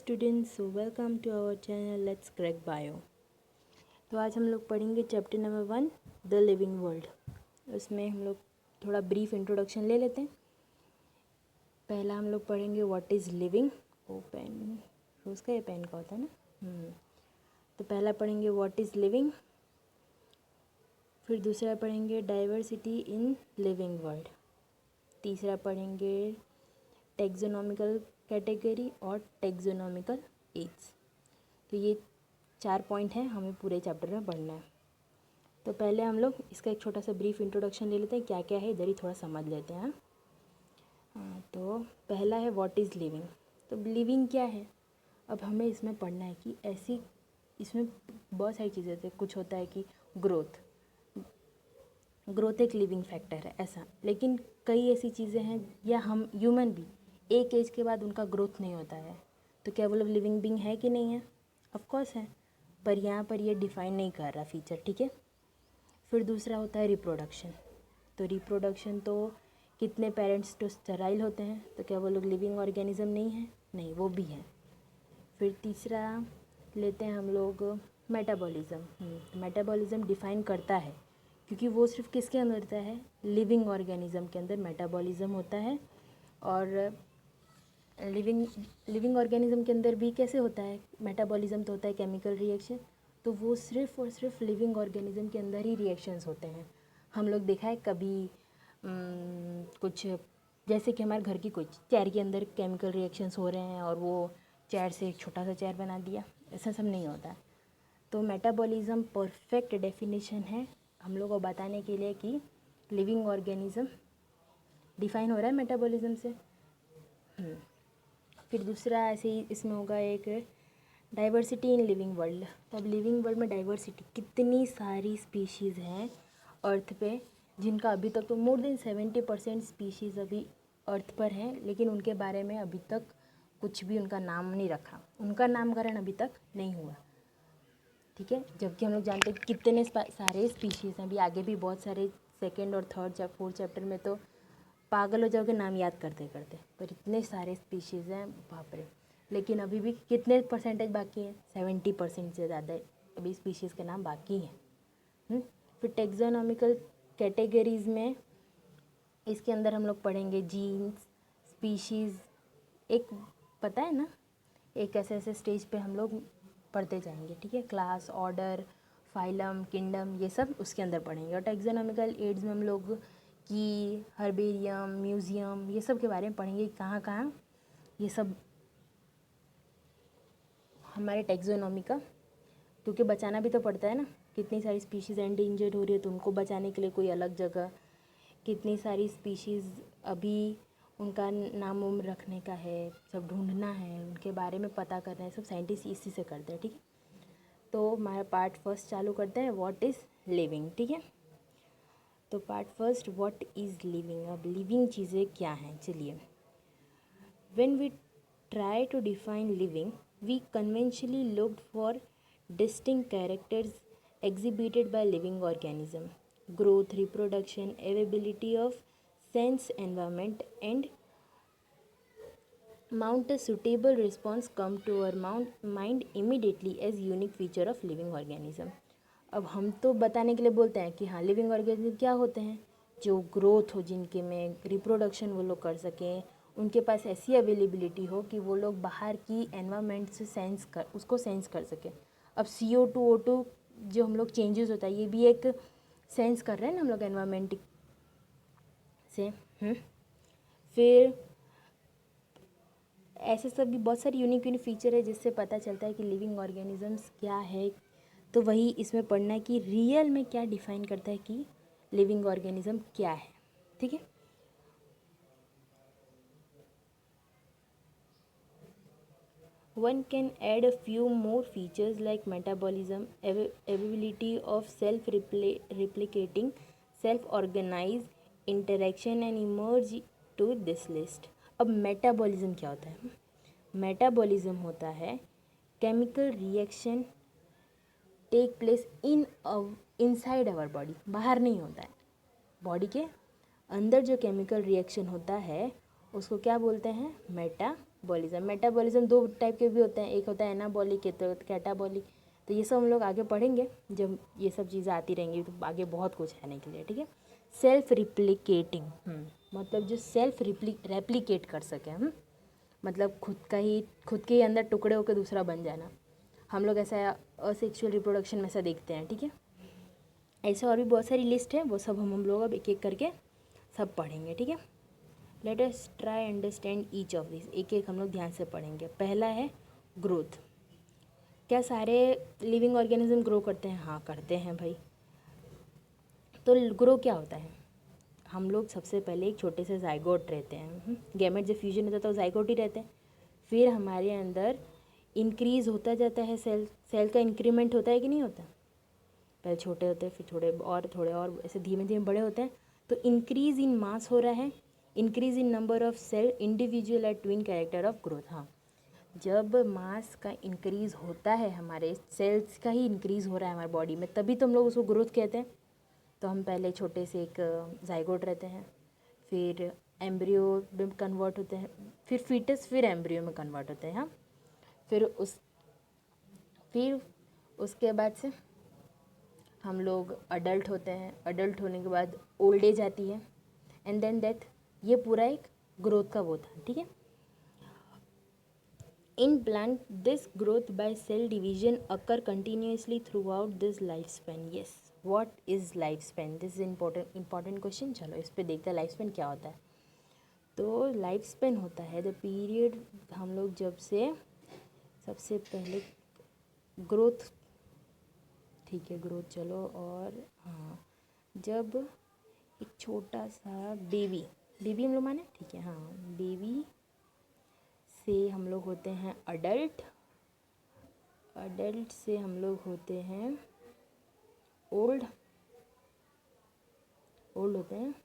Students, so welcome to our channel let's crack bio. तो आज हम लोग पढ़ेंगे chapter number 1 the living world. उसमें हम लोग थोड़ा ब्रीफ इंट्रोडक्शन ले लेते हैं। पहला हम लोग पढ़ेंगे व्हाट इज़ लिविंग। वो पेन रोज़ का या पेन का होता है ना। तो पहला पढ़ेंगे व्हाट इज़ लिविंग, फिर दूसरा पढ़ेंगे डाइवर्सिटी इन लिविंग वर्ल्ड, तीसरा पढ़ेंगे टेक्सोनॉमिकल कैटेगरी और टेक्सोनॉमिकल एज। तो ये 4 पॉइंट हैं, हमें पूरे चैप्टर में पढ़ना है। तो पहले हम लोग इसका एक छोटा सा ब्रीफ इंट्रोडक्शन ले लेते हैं, क्या क्या है इधर ही थोड़ा समझ लेते हैं। तो पहला है व्हाट इज़ लिविंग। तो लिविंग क्या है, अब हमें इसमें पढ़ना है कि ऐसी इसमें बहुत सारी चीज़ें होती है। कुछ होता है कि ग्रोथ एक लिविंग फैक्टर है ऐसा, लेकिन कई ऐसी चीज़ें हैं या हम ह्यूमन भी एक एज के बाद उनका ग्रोथ नहीं होता है। तो क्या वो लोग लिविंग बीइंग है कि नहीं है? ऑफ कोर्स है, पर यहाँ पर ये डिफ़ाइन नहीं कर रहा फीचर, ठीक है। फिर दूसरा होता है रिप्रोडक्शन। तो रिप्रोडक्शन तो कितने पेरेंट्स तो स्टेराइल होते हैं, तो क्या वो लोग लिविंग ऑर्गेनिज्म नहीं है? नहीं, वो भी है। फिर तीसरा लेते हैं हम लोग मेटाबॉलिज्म। मेटाबॉलिज्म डिफ़ाइन करता है, क्योंकि वो सिर्फ किसके अंदर होता है? लिविंग ऑर्गेनिज्म के अंदर मेटाबॉलिज्म होता है। और लिविंग ऑर्गेनिज्म के अंदर भी कैसे होता है मेटाबॉलिज्म? तो होता है केमिकल रिएक्शन। तो वो सिर्फ और सिर्फ लिविंग ऑर्गेनिज्म के अंदर ही रिएक्शंस होते हैं। हम लोग देखा है कभी कुछ जैसे कि हमारे घर की कुछ चेयर के अंदर केमिकल रिएक्शंस हो रहे हैं और वो चेयर से एक छोटा सा चेयर बना दिया, ऐसा सब नहीं होता। तो मेटाबॉलिज्म परफेक्ट डेफिनेशन है हम लोग को बताने के लिए कि लिविंग ऑर्गेनिज्म डिफाइन हो रहा है मेटाबॉलिज्म से। फिर दूसरा ऐसे ही इसमें होगा एक डाइवर्सिटी इन लिविंग वर्ल्ड। तो अब लिविंग वर्ल्ड में डाइवर्सिटी, कितनी सारी स्पीशीज़ हैं अर्थ पे, जिनका अभी तक तो मोर देन 70% स्पीशीज़ अभी अर्थ पर हैं, लेकिन उनके बारे में अभी तक कुछ भी उनका नाम नहीं रखा, उनका नामकरण अभी तक नहीं हुआ, ठीक है। जबकि हम लोग जानते हैं कितने सारे स्पीशीज़ हैं। अभी आगे भी बहुत सारे सेकेंड और थर्ड 4th चैप्टर में तो पागल हो जाओगे नाम याद करते करते, पर इतने सारे स्पीशीज़ हैं, बाप रे। लेकिन अभी भी कितने परसेंटेज बाकी हैं? 70% से ज़्यादा अभी स्पीशीज़ के नाम बाकी हैं। फिर टेक्सोनॉमिकल कैटेगरीज़ में इसके अंदर हम लोग पढ़ेंगे जीन्स, स्पीशीज़, एक पता है ना, एक ऐसे ऐसे स्टेज पे हम लोग पढ़ते जाएंगे, ठीक है। क्लास, ऑर्डर, फाइलम, किंगडम, ये सब उसके अंदर पढ़ेंगे। और टेक्सोनॉमिकल एड्स में हम लोग कि हर्बेरियम, म्यूज़ियम, ये सब के बारे में पढ़ेंगे, कहाँ कहाँ ये सब हमारे टेक्सोनॉमी का, क्योंकि बचाना भी तो पड़ता है ना। कितनी सारी स्पीशीज़ एंडेंजर्ड हो रही है, तो उनको बचाने के लिए कोई अलग जगह, कितनी सारी स्पीशीज़ अभी उनका नाम उम रखने का है, सब ढूंढना है, उनके बारे में पता करना है, सब साइंटिस्ट इसी से करते हैं, ठीक है। तो हमारा पार्ट फर्स्ट चालू करते हैं, व्हाट इज़ लिविंग, ठीक है। तो part first, what is living. अब लिविंग चीज़ें क्या हैं, चलिए। When we try to define living, we conventionally looked for distinct characters exhibited by living organism: growth, reproduction, availability of sense environment, and mount a suitable response come to our mind immediately as unique feature of living organism. अब हम तो बताने के लिए बोलते हैं कि हाँ लिविंग ऑर्गेनिज्म क्या होते हैं, जो ग्रोथ हो, जिनके में रिप्रोडक्शन वो लोग कर सकें, उनके पास ऐसी अवेलेबिलिटी हो कि वो लोग बाहर की एनवायरनमेंट से उसको सेंस कर सकें। अब CO2 O2 जो हम लोग चेंजेस होता है, ये भी एक सेंस कर रहे हैं ना हम लोग एनवायरनमेंट से। फिर ऐसे सब भी बहुत सारी यूनिक फीचर है जिससे पता चलता है कि लिविंग ऑर्गेनिजम्स क्या है। तो वही इसमें पढ़ना है कि रियल में क्या डिफाइन करता है कि लिविंग ऑर्गेनिज्म क्या है, ठीक है। One can add a few more features like metabolism, ability of self-replicating, self-organized, interaction and emerge to this list. अब मेटाबॉलिज्म क्या होता है? मेटाबॉलिज्म होता है chemical reaction take place inside our body, बाहर नहीं होता है। बॉडी के अंदर जो केमिकल रिएक्शन होता है उसको क्या बोलते हैं? मेटाबॉलिज्म। मेटाबॉलिज्म दो टाइप के भी होते हैं, एक होता है एनाबॉलिक, एक तो कैटाबॉलिक। तो ये सब हम लोग आगे पढ़ेंगे जब ये सब चीज़ें आती रहेंगी, तो आगे बहुत कुछ है के लिए, ठीक है। सेल्फ रिप्लिकेटिंग, मतलब जो सेल्फ रेप्लिकेट कर सके, मतलब खुद के ही अंदर टुकड़े होकर दूसरा बन जाना। हम लोग ऐसा असेक्सुअल रिप्रोडक्शन में ऐसा देखते हैं, ठीक है। ऐसे और भी बहुत सारी लिस्ट है, वो सब हम लोग अब एक एक करके सब पढ़ेंगे, ठीक है। Let us try understand each of this, एक एक हम लोग ध्यान से पढ़ेंगे। पहला है ग्रोथ। क्या सारे लिविंग ऑर्गेनिज्म ग्रो करते हैं? हाँ करते हैं भाई। तो ग्रो क्या होता है? हम लोग सबसे पहले एक छोटे से जाइगोट रहते हैं, गैमेट जब फ्यूजन होता है तो जाइगोट ही रहते हैं। फिर हमारे अंदर इंक्रीज़ होता जाता है, सेल का इंक्रीमेंट होता है कि नहीं होता? पहले छोटे होते हैं, फिर थोड़े और ऐसे धीमे धीमे बड़े होते हैं। तो इंक्रीज़ इन मास हो रहा है, increase in number of cell, individual at twin character of growth. हाँ, जब मास का इंक्रीज़ होता है, हमारे सेल्स का ही इंक्रीज़ हो रहा है हमारे बॉडी में, तभी तो हम लोग उसको ग्रोथ कहते हैं। तो हम पहले छोटे से एक जाइगोट रहते हैं, फिर एम्ब्रियो में कन्वर्ट होते हैं, फिर फीटस, फिर एम्ब्रियो में कन्वर्ट होते हैं। हाँ, फिर उसके बाद से हम लोग अडल्ट होते हैं। अडल्ट होने के बाद ओल्ड एज आती है, एंड देन डेथ। ये पूरा एक ग्रोथ का वो था, ठीक है। In plant this growth by cell division occur continuously throughout this life span. Yes, what is life span? This is important question. चलो इस पर देखते हैं लाइफ स्पेन क्या होता है। तो लाइफ स्पेन होता है द पीरियड, हम लोग जब से सबसे पहले ग्रोथ, ठीक है ग्रोथ चलो, और हाँ, जब एक छोटा सा बेबी हम लोग माने, ठीक है, हाँ, बेबी से हम लोग होते हैं अडल्ट, अडल्ट से हम लोग होते हैं ओल्ड होते हैं,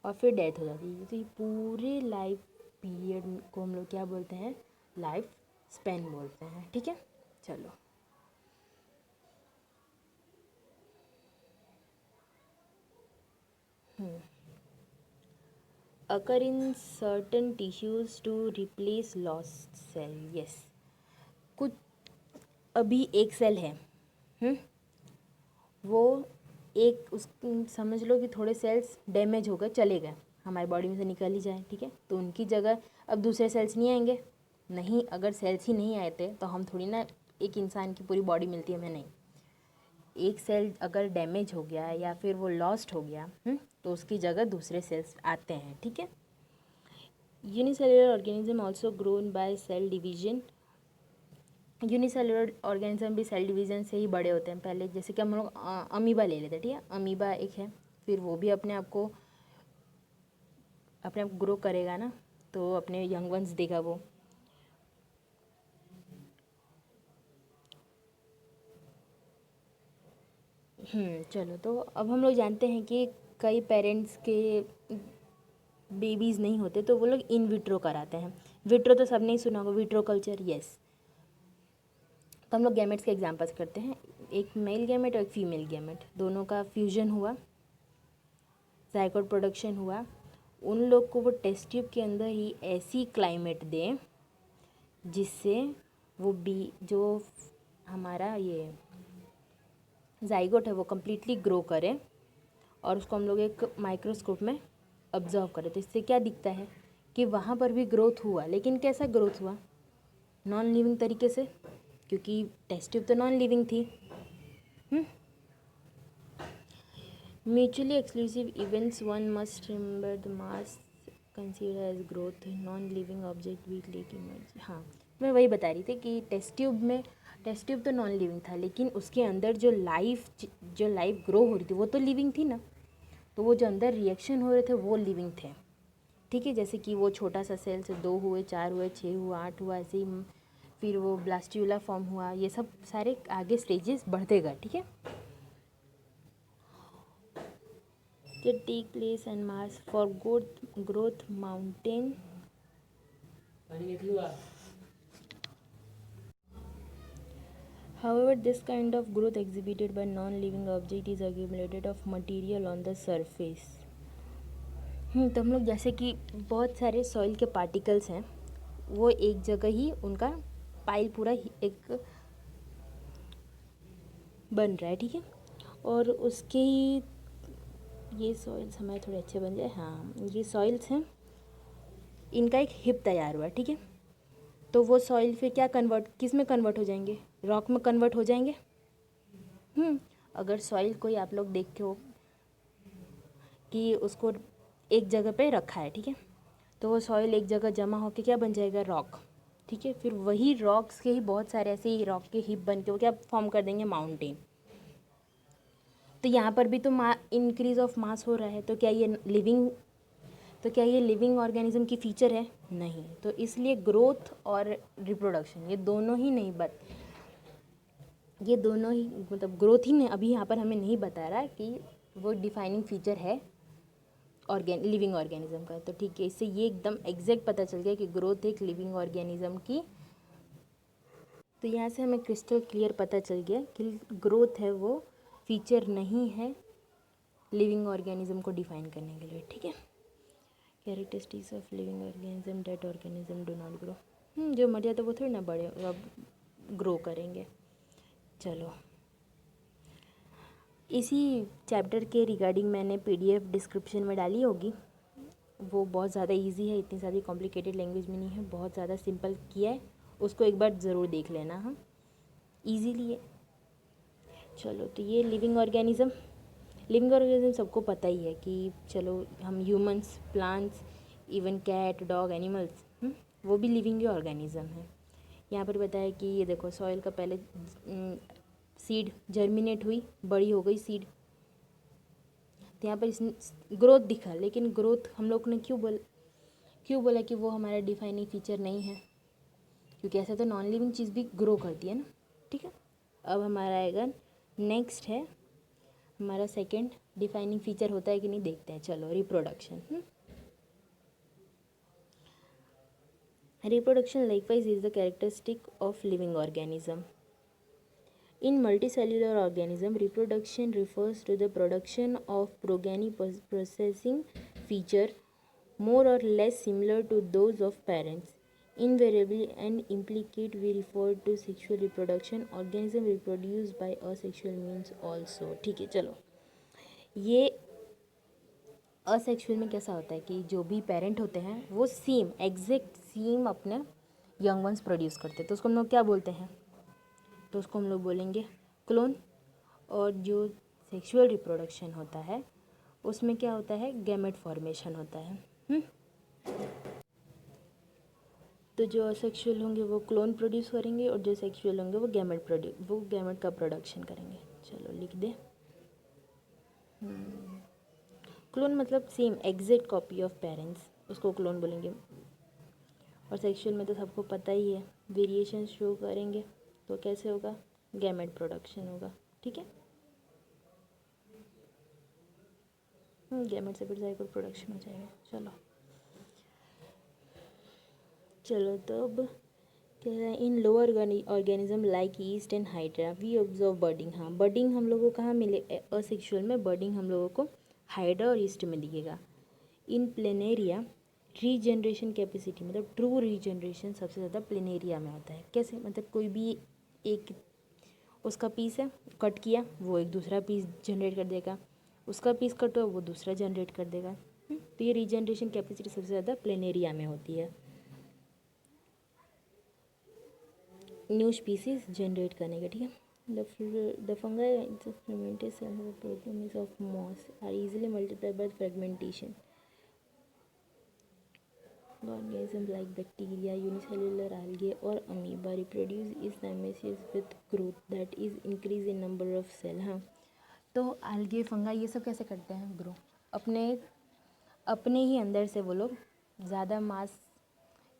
और फिर डेथ हो जाती है। तो ये पूरे लाइफ पीरियड को हम लोग क्या बोलते हैं? लाइफ स्पेन बोलते हैं, ठीक है। चलो occur in certain tissues to replace lost cell. yes, कुछ अभी एक सेल है, वो एक उस समझ लो कि थोड़े सेल्स डैमेज हो गए, चले गए, हमारी बॉडी में से निकल ही जाए, ठीक है। तो उनकी जगह अब दूसरे सेल्स नहीं आएंगे। नहीं, अगर सेल्स ही नहीं आए थे तो हम थोड़ी ना एक इंसान की पूरी बॉडी मिलती है हमें, नहीं। एक सेल अगर डैमेज हो गया या फिर वो लॉस्ट हो गया, तो उसकी जगह दूसरे सेल्स आते हैं, ठीक है। Unicellular organism also grown by cell division. Unicellular organism भी सेल डिवीजन से ही बड़े होते हैं। पहले जैसे कि हम लोग अमीबा ले लेते हैं, ठीक है, अमीबा एक है, फिर वो भी अपने आप ग्रो करेगा ना, तो अपने यंग वंस देगा वो। चलो, तो अब हम लोग जानते हैं कि कई पेरेंट्स के बेबीज़ नहीं होते तो वो लोग इन विट्रो कराते हैं। विट्रो तो सबने ही सुना होगा, विट्रो कल्चर, यस। तो हम लोग गैमेट्स के एग्जांपल्स करते हैं। एक मेल गैमेट और एक फीमेल गैमेट, दोनों का फ्यूजन हुआ, जाइगोट प्रोडक्शन हुआ। उन लोग को वो टेस्ट ट्यूब के अंदर ही ऐसी क्लाइमेट दें जिससे वो जो हमारा ये जाइगोट है वो कम्प्लीटली ग्रो करे, और उसको हम लोग एक माइक्रोस्कोप में ऑब्जर्व करें। तो इससे क्या दिखता है कि वहाँ पर भी ग्रोथ हुआ, लेकिन कैसा ग्रोथ हुआ? नॉन लिविंग तरीके से, क्योंकि टेस्ट ट्यूब तो नॉन लिविंग थी। Mutually exclusive events, one must remember the mass consider as growth, non living object week lake emerge. हाँ, मैं वही बता रही थी कि टेस्ट ट्यूब तो नॉन लिविंग था, लेकिन उसके अंदर जो लाइफ ग्रो हो रही थी वो तो लिविंग थी ना। तो वो जो अंदर रिएक्शन हो रहे थे वो लिविंग थे, ठीक है। जैसे कि वो छोटा सा सेल से 2 हुए, 4 हुए, 6 हुआ, 8 हुआ, ऐसे ही फिर वो ब्लास्ट्यूला फॉर्म हुआ, ये सब सारे आगे स्टेजेस बढ़ते गए, ठीक है। Take place and mass for growth mountain. However, this kind of growth exhibited by non-living object is accumulated of material on the surface. तो हम लोग जैसे कि बहुत सारे सॉइल के पार्टिकल्स हैं, वो एक जगह ही उनका पाइल पूरा एक बन रहा है, ठीक है। और उसके ही ये सॉइल्स हमारे थोड़े अच्छे बन जाए, हाँ ये सॉइल्स हैं, इनका एक हिप तैयार हुआ, ठीक है। तो वो सॉइल फिर क्या कन्वर्ट, किस में कन्वर्ट हो जाएंगे, रॉक में कन्वर्ट हो जाएंगे। अगर सॉइल कोई आप लोग देखे हो कि उसको एक जगह पे रखा है, ठीक है, तो वो सॉइल एक जगह जमा होकर क्या बन जाएगा, रॉक, ठीक है। फिर वही रॉक्स के ही बहुत सारे ऐसे ही रॉक के हिप बन के वो क्या फॉर्म कर देंगे, माउंटेन। तो यहाँ पर भी तो इंक्रीज ऑफ मास हो रहा है, तो क्या ये लिविंग ऑर्गेनिज्म की फीचर है, नहीं। तो इसलिए ग्रोथ और रिप्रोडक्शन ये दोनों ही मतलब ग्रोथ ही नहीं अभी यहाँ पर हमें नहीं बता रहा कि वो डिफाइनिंग फीचर है लिविंग ऑर्गेनिज्म का। तो ठीक है, इससे ये एकदम एग्जैक्ट पता चल गया कि ग्रोथ एक लिविंग ऑर्गेनिज्म की। तो यहाँ से हमें क्रिस्टल क्लियर पता चल गया कि ग्रोथ है वो फीचर नहीं है लिविंग ऑर्गेनिज्म को डिफाइन करने के लिए, ठीक है। Characteristics of living organism, dead organism do not grow. जो मर जाता है वो थोड़ी ना बड़े ग्रो करेंगे। चलो, इसी चैप्टर के रिगार्डिंग मैंने पीडीएफ डिस्क्रिप्शन में डाली होगी, वो बहुत ज़्यादा इजी है, इतनी सारी कॉम्प्लिकेटेड लैंग्वेज में नहीं है, बहुत ज़्यादा सिंपल किया है, उसको एक बार ज़रूर देख लेना। हाँ, ईजीली है। चलो, तो ये लिविंग ऑर्गेनिज्म सबको पता ही है कि चलो हम humans, plants, even cat, dog, animals, वो भी लिविंग ही ऑर्गेनिज्म है। यहाँ पर बताया कि ये देखो सॉइल का पहले सीड जर्मिनेट हुई, बड़ी हो गई सीड, तो यहाँ पर इसने ग्रोथ दिखा, लेकिन ग्रोथ हम लोग ने क्यों बोला कि वो हमारा डिफाइनिंग फीचर नहीं है, क्योंकि ऐसा तो नॉन लिविंग चीज़ भी ग्रो करती है ना, ठीक है। अब हमारा आएगा नेक्स्ट है, हमारा सेकंड डिफाइनिंग फीचर होता है कि नहीं देखते हैं। चलो, reproduction. Reproduction likewise is the characteristic of living organism. In multicellular organism, reproduction refers to the production of progeny processing feature more or less similar to those of parents. Invariably and implicate we refer to sexual reproduction. Organism reproduce by asexual means also. ठीक है, चलो, ये asexual में कैसा होता है कि जो भी पेरेंट होते हैं वो एग्जैक्ट सेम अपने यंग वंस प्रोड्यूस करते हैं, तो उसको हम लोग क्या बोलते हैं, तो उसको हम लोग बोलेंगे क्लोन। और जो सेक्सुअल रिप्रोडक्शन होता है उसमें क्या होता है, गैमेट फॉर्मेशन होता है। तो जो असेक्सुअल होंगे वो क्लोन प्रोड्यूस करेंगे और जो सेक्सुअल होंगे वो गैमेट का प्रोडक्शन करेंगे। चलो, लिख दे। क्लोन मतलब same exact copy of parents, उसको क्लोन बोलेंगे। और सेक्सुअल में तो सबको पता ही है, वेरिएशन शो करेंगे, तो कैसे होगा, गैमेट प्रोडक्शन होगा, ठीक है। गैमेट से फिर जाइगोट प्रोडक्शन हो जाएगा। चलो, तो अब कह रहा है in lower organism like yeast and hydra we observe budding. हाँ, बर्डिंग हम लोगों को कहाँ मिले, असेक्सुअल में बर्डिंग हम लोगों को हाइड्रा और ईस्ट में दिखेगा। इन प्लेनेरिया रीजनरेशन कैपेसिटी, मतलब ट्रू रीजनरेशन सबसे ज़्यादा प्लेनेरिया में होता है। कैसे, मतलब कोई भी एक उसका पीस है, कट किया, वो एक दूसरा पीस जनरेट कर देगा, उसका पीस कट हुआ वो दूसरा जनरेट कर देगा। तो ये रीजनरेशन कैपेसिटी सबसे ज़्यादा प्लेनेरिया में होती है, न्यू स्पीसीज जनरेट करने का, ठीक है। The fungi program of moss are easily multiply by fragmentation. Organisms like bacteria, unicellular algae or amoeba reproduce is simultaneous with growth, that is increase in number of cell। हाँ, तो algae, fungi ये सब कैसे करते हैं, grow, अपने ही अंदर से वो लोग ज़्यादा मास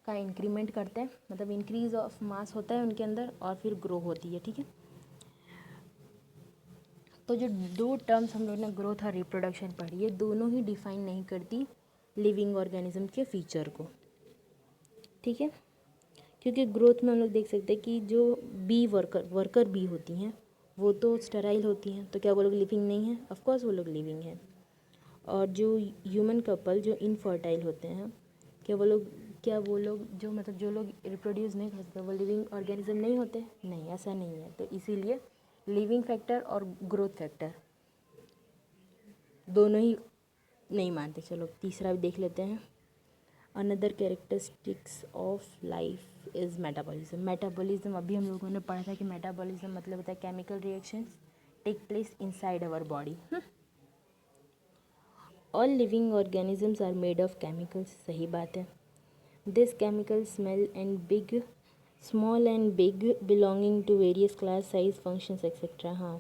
का इंक्रीमेंट करते हैं, मतलब इंक्रीज ऑफ मास होता है उनके अंदर और फिर ग्रो होती है, ठीक है। तो जो दो टर्म्स हम लोग ने ग्रोथ और रिप्रोडक्शन पढ़ी, ये दोनों ही डिफाइन नहीं करती लिविंग ऑर्गेनिज्म के फीचर को, ठीक है। क्योंकि ग्रोथ में हम लोग देख सकते हैं कि जो बी वर्कर बी होती हैं वो तो स्टेराइल होती हैं, तो क्या वो लोग लिविंग नहीं हैं, ऑफकोर्स वो लोग लिविंग हैं। और जो ह्यूमन कपल जो इनफर्टाइल होते हैं, क्या वो लोग क्या वो लोग जो मतलब जो लोग रिप्रोड्यूस नहीं कर सकते वो लिविंग ऑर्गेनिज्म नहीं होते? नहीं, ऐसा नहीं है। तो इसीलिए लिविंग फैक्टर और ग्रोथ फैक्टर दोनों ही नहीं मानते। चलो तीसरा भी देख लेते हैं। Another characteristics of life is metabolism. Metabolism अभी हम लोगों ने पढ़ा था कि मेटाबॉलिज्म मतलब होता है chemical reactions take place inside our body. All living organisms are made of chemicals, सही बात है। This chemical smell and big small and big belonging to various class size functions etcetera. हाँ,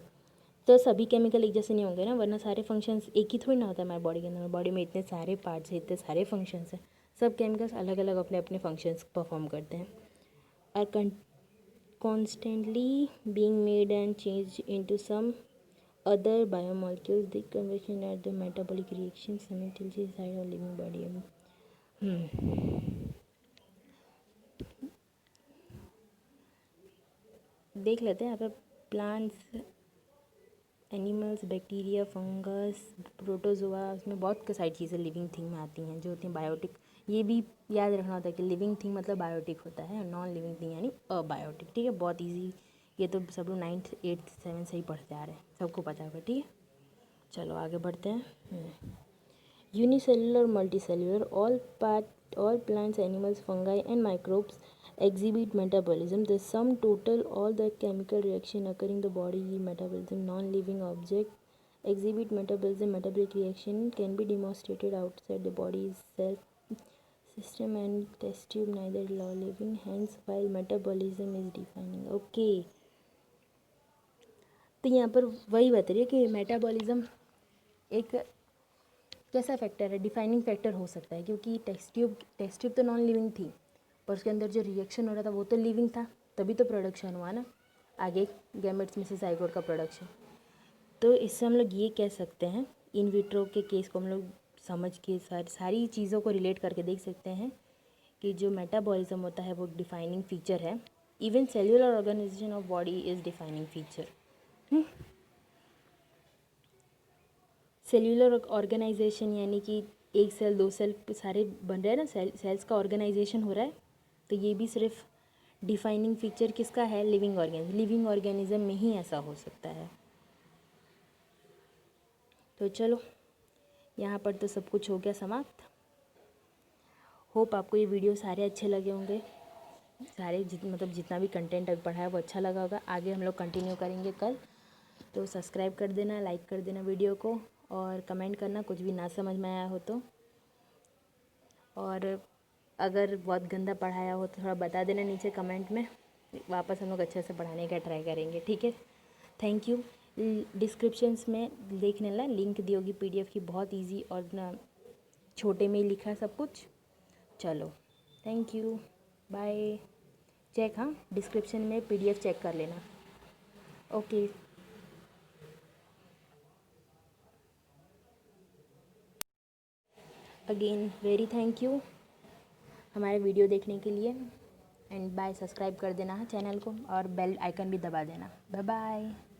तो सभी केमिकल एक जैसे नहीं होंगे ना, वरना सारे फंक्शंस एक ही थोड़ी ना होता है हमारे बॉडी के अंदर। बॉडी में इतने सारे पार्ट्स हैं, इतने सारे फंक्शंस हैं, सब केमिकल्स अलग अलग अपने अपने फंक्शंस परफॉर्म करते हैं। Are constantly being made and change into some other biomolecules, the conversion at the metabolic reaction simultaneously inside a living body. देख लेते हैं यहाँ पर plants, animals, bacteria, fungus, protozoa, उसमें बहुत सारी चीज़ें लिविंग थिंग में आती हैं जो होती हैं बायोटिक। ये भी याद रखना होता है कि लिविंग थिंग मतलब बायोटिक होता है, नॉन लिविंग थिंग यानी अबायोटिक। ठीक है, बहुत इजी, ये तो सब लोग 9th 8th 7th से ही पढ़ते आ रहे हैं, सबको पता होगा। ठीक है, चलो आगे बढ़ते हैं। Unicellular, multicellular, all plants, animals, fungi and microbes exhibit metabolism. The sum total all the chemical reaction occurring in the body is metabolism. Non-living object exhibit metabolism. Metabolic reaction can be demonstrated outside the body's cell system and test tube, neither living, hence while metabolism is defining. Okay, तो यहाँ पर वही बता रही है कि metabolism एक कैसा फैक्टर है, डिफाइनिंग फैक्टर हो सकता है, क्योंकि टेस्ट ट्यूब तो नॉन लिविंग थी, पर उसके अंदर जो रिएक्शन हो रहा था वो तो लिविंग था, तभी तो प्रोडक्शन हुआ ना आगे गैमेट्स में से जाइगोट का प्रोडक्शन। तो इससे हम लोग ये कह सकते हैं, इन विट्रो के केस को हम लोग समझ के सारी चीज़ों को रिलेट करके देख सकते हैं कि जो मेटाबॉलिज्म होता है वो डिफाइनिंग फीचर है। Even cellular organisation of body is defining feature. Cellular organisation यानी कि एक सेल, दो सेल सारे बन रहे हैं ना, सेल्स का ऑर्गेनाइजेशन हो रहा है, तो ये भी सिर्फ डिफाइनिंग फीचर किसका है? लिविंग ऑर्गेनिज्म में ही ऐसा हो सकता है। तो चलो यहाँ पर तो सब कुछ हो गया समाप्त। होप आपको ये वीडियो सारे अच्छे लगे होंगे, सारे मतलब जितना भी कंटेंट अभी पढ़ा है वो अच्छा लगा होगा। आगे हम लोग कंटिन्यू करेंगे कल, तो सब्सक्राइब कर देना, लाइक कर देना वीडियो को, और कमेंट करना कुछ भी ना समझ में आया हो तो, और अगर बहुत गंदा पढ़ाया हो तो थोड़ा बता देना नीचे कमेंट में, वापस हम लोग अच्छे से पढ़ाने का ट्राई करेंगे। ठीक है, थैंक यू। डिस्क्रिप्शंस में देख लेना, लिंक दी होगी PDF की, बहुत इजी और ना छोटे में ही लिखा है सब कुछ। चलो थैंक यू, बाय। चेक, हाँ डिस्क्रिप्शन में PDF चेक कर लेना। Okay, again very thank you हमारे वीडियो देखने के लिए, एंड बाय। सब्सक्राइब कर देना चैनल को और बेल आइकन भी दबा देना। Bye bye.